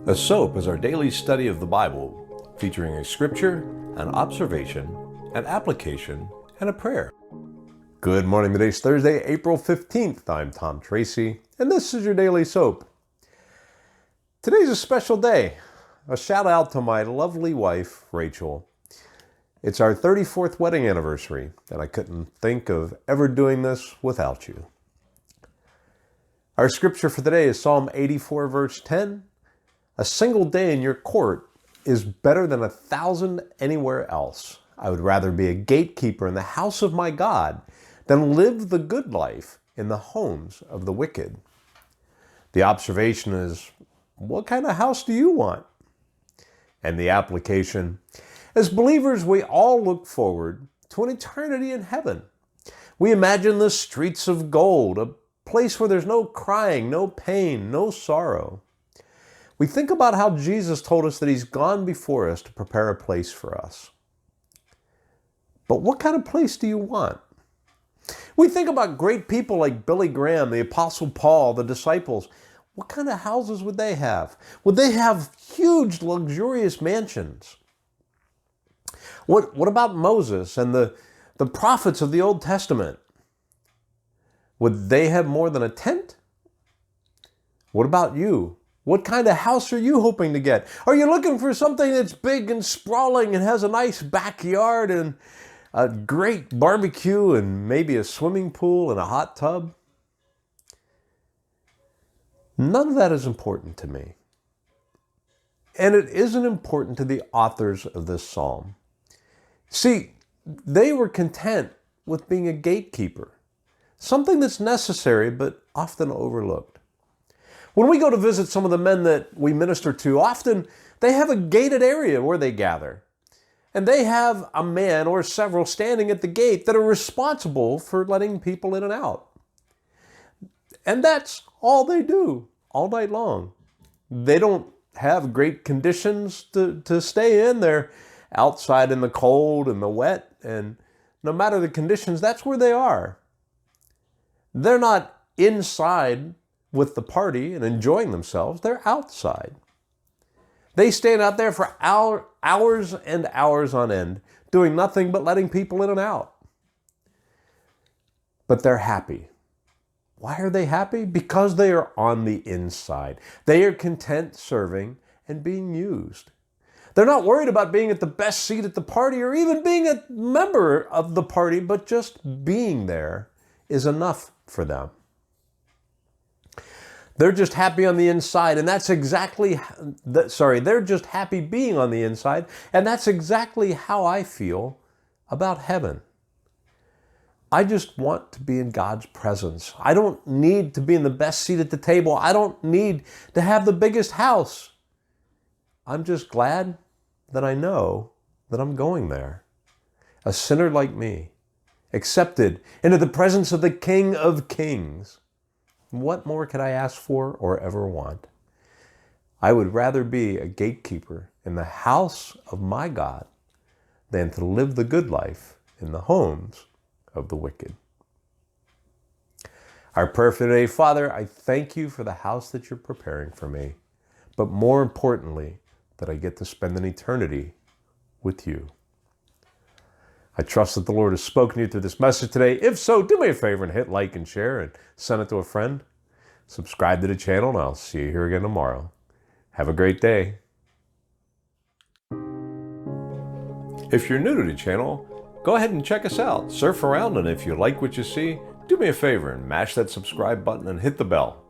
S.O.A.P is our daily study of the Bible, featuring a scripture, an observation, an application, and a prayer. Good morning, today's Thursday, April 15th. I'm Tom Tracy, and this is your daily S.O.A.P. Today's a special day. A shout out to my lovely wife, Rachel. It's our 34th wedding anniversary, and I couldn't think of ever doing this without you. Our scripture for today is Psalm 84, verse 10. A single day in your court is better than 1,000 anywhere else. I would rather be a gatekeeper in the house of my God than live the good life in the homes of the wicked. The observation is, what kind of house do you want? And the application, as believers, we all look forward to an eternity in heaven. We imagine the streets of gold, a place where there's no crying, no pain, no sorrow. We think about how Jesus told us that He's gone before us to prepare a place for us. But what kind of place do you want? We think about great people like Billy Graham, the Apostle Paul, the disciples. What kind of houses would they have? Would they have huge, luxurious mansions? What about Moses and the prophets of the Old Testament? Would they have more than a tent? What about you? What kind of house are you hoping to get? Are you looking for something that's big and sprawling and has a nice backyard and a great barbecue and maybe a swimming pool and a hot tub? None of that is important to me. And it isn't important to the authors of this psalm. See, they were content with being a gatekeeper, something that's necessary but often overlooked. When we go to visit some of the men that we minister to, often they have a gated area where they gather. And they have a man or several standing at the gate that are responsible for letting people in and out. And that's all they do all night long. They don't have great conditions to stay in. They're outside in the cold and the wet. And no matter the conditions, that's where they are. They're not inside with the party and enjoying themselves. They're outside. They stand out there for hours and hours on end, doing nothing but letting people in and out. But they're happy. Why are they happy? Because they are on the inside. They are content serving and being used. They're not worried about being at the best seat at the party or even being a member of the party, but just being there is enough for them. They're just happy on the inside, and they're just happy being on the inside, and that's exactly how I feel about heaven. I just want to be in God's presence. I don't need to be in the best seat at the table. I don't need to have the biggest house. I'm just glad that I know that I'm going there. A sinner like me, accepted into the presence of the King of Kings. What more could I ask for or ever want? I would rather be a gatekeeper in the house of my God than to live the good life in the homes of the wicked. Our prayer for today, Father, I thank you for the house that you're preparing for me, but more importantly, that I get to spend an eternity with you. I trust that the Lord has spoken to you through this message today. If so, do me a favor and hit like and share and send it to a friend. Subscribe to the channel, and I'll see you here again tomorrow. Have a great day. If you're new to the channel, go ahead and check us out. Surf around, and if you like what you see, do me a favor and mash that subscribe button and hit the bell.